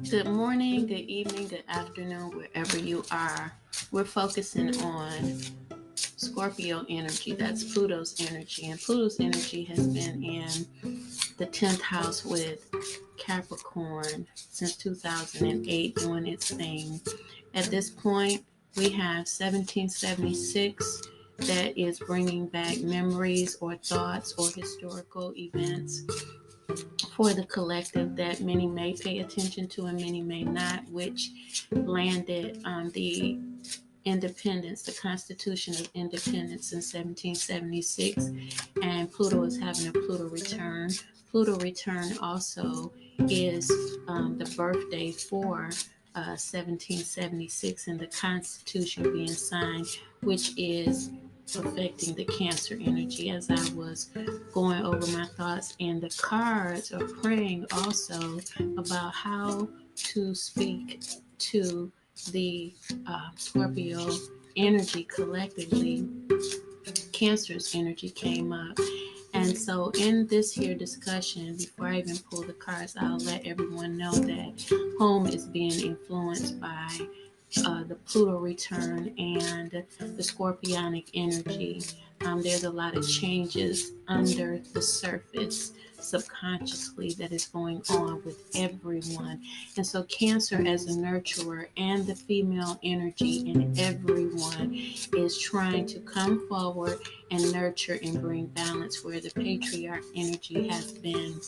Good morning, good evening, good afternoon, wherever you are. We're focusing on Scorpio energy. That's Pluto's energy. And Pluto's energy has been in the 10th house with Capricorn since 2008, doing its thing. At this point, we have 1776 that is bringing back memories or thoughts or historical events for the collective that many may pay attention to and many may not, which landed the independence, the Constitution of Independence in 1776, and Pluto is having a Pluto return. Pluto return also is the birthday for 1776 and the Constitution being signed, which is affecting the Cancer energy. As I was going over my thoughts, and the cards are praying also about how to speak to the Scorpio energy collectively. Cancer's energy came up. And so, in this here discussion, before I even pull the cards, I'll let everyone know that home is being influenced by the Pluto return and the Scorpionic energy. There's a lot of changes under the surface subconsciously that is going on with everyone. And so, Cancer as a nurturer and the female energy in everyone is trying to come forward and nurture and bring balance where the patriarch energy has been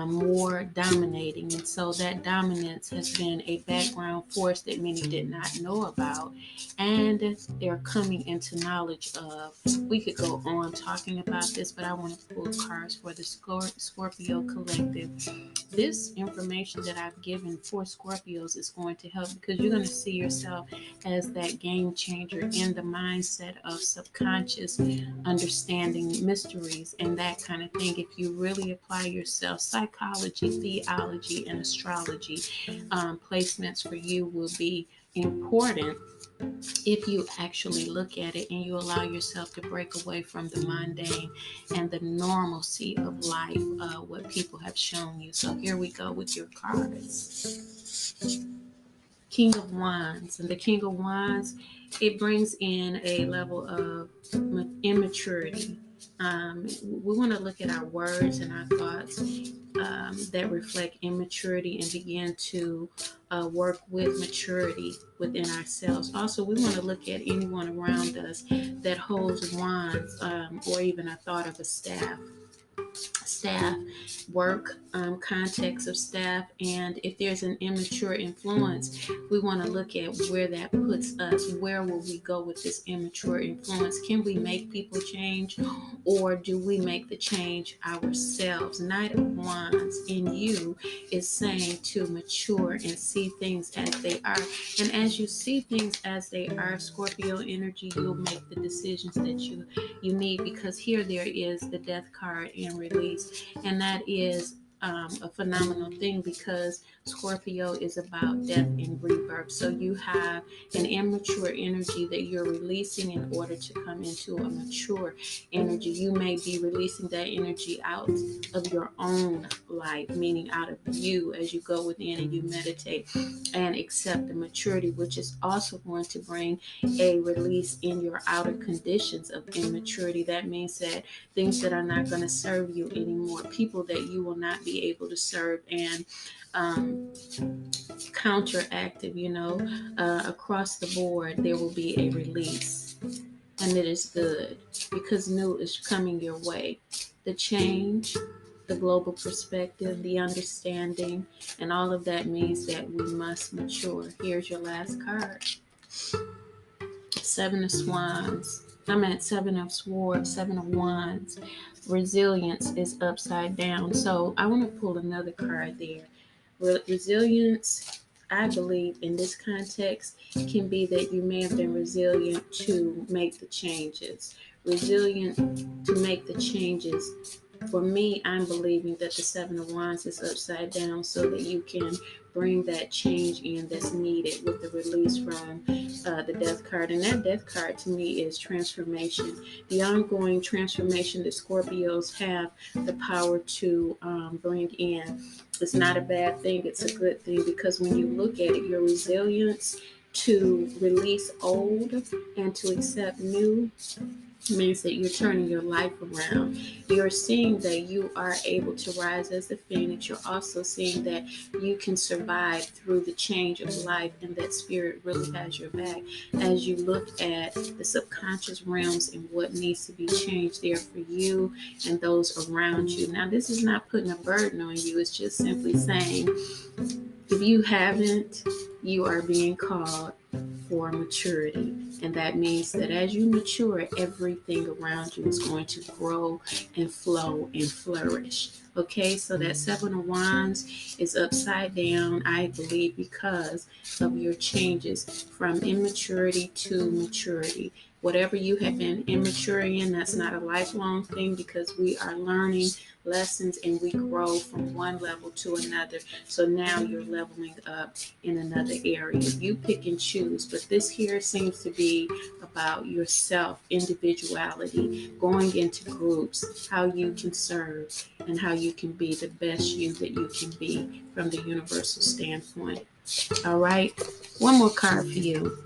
more dominating. And so that dominance has been a background force that many did not know about. And they're coming into knowledge of. We could go on talking about this, but I want to pull cards for the Scorpio collective. This information that I've given for Scorpios is going to help because you're going to see yourself as that game changer in the mindset of subconscious understanding mysteries and that kind of thing. If you really apply yourself, psychology, theology, and astrology placements for you will be important if you actually look at it and you allow yourself to break away from the mundane and the normalcy of life, what people have shown you. So here we go with your cards. King of Wands. And the King of Wands, it brings in a level of immaturity. We want to look at our words and our thoughts that reflect immaturity and begin to work with maturity within ourselves. Also, we want to look at anyone around us that holds wands or even a thought of a staff work context of staff, and if there's an immature influence, we want to look at where that puts us. Where will we go with this immature influence? Can we make people change, or do we make the change ourselves? Knight of Wands in you is saying to mature and see things as they are, and as you see things as they are, Scorpio energy, you'll make the decisions that you need, because here there is the death card in release, and that is a phenomenal thing because Scorpio is about death and rebirth. So you have an immature energy that you're releasing in order to come into a mature energy. You may be releasing that energy out of your own life, meaning out of you as you go within and you meditate and accept the maturity, which is also going to bring a release in your outer conditions of immaturity. That means that things that are not going to serve you anymore, people that you will not be able to serve and counteractive, across the board, there will be a release. And it is good because new is coming your way. The change, the global perspective, the understanding, and all of that means that we must mature. Here's your last card. Seven of Swans. I'm at Seven of Swords, Seven of Wands. Resilience is upside down. So I want to pull another card there. Resilience, I believe, in this context, can be that you may have been resilient to make the changes. Resilient to make the changes For me, I'm believing that the Seven of Wands is upside down so that you can bring that change in that's needed with the release from the Death card. And that Death card to me is transformation. The ongoing transformation that Scorpios have the power to bring in. It's not a bad thing, it's a good thing, because when you look at it, your resilience to release old and to accept new means that you're turning your life around. You're seeing that you are able to rise as a phoenix. You're also seeing that you can survive through the change of life, and that spirit really has your back as you look at the subconscious realms and what needs to be changed there for you and those around you. Now, this is not putting a burden on you, it's just simply saying, if you haven't, you are being called for maturity. And that means that as you mature, everything around you is going to grow and flow and flourish. Okay, so that Seven of Wands is upside down, I believe, because of your changes from immaturity to maturity. Whatever you have been immature in, that's not a lifelong thing, because we are learning lessons and we grow from one level to another. So now you're leveling up in another area. You pick and choose, but this here seems to be about yourself, individuality, going into groups, how you can serve, and how you can be the best you that you can be from the universal standpoint. All right, one more card for you.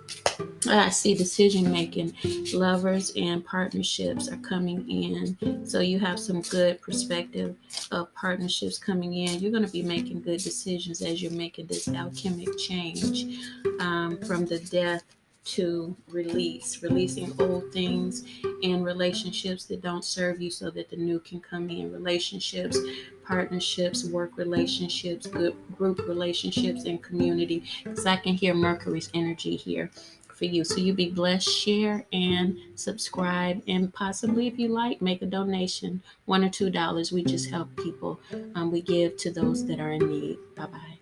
I see decision making. Lovers and partnerships are coming in. So you have some good perspective of partnerships coming in. You're going to be making good decisions as you're making this alchemic change from the death to release, releasing old things and relationships that don't serve you so that the new can come in. Relationships, partnerships, work relationships, good group relationships, and community. Because I can hear Mercury's energy here for you. So you be blessed, share and subscribe, and possibly, if you like, make a donation, $1 or $2. We just help people. We give to those that are in need. Bye bye.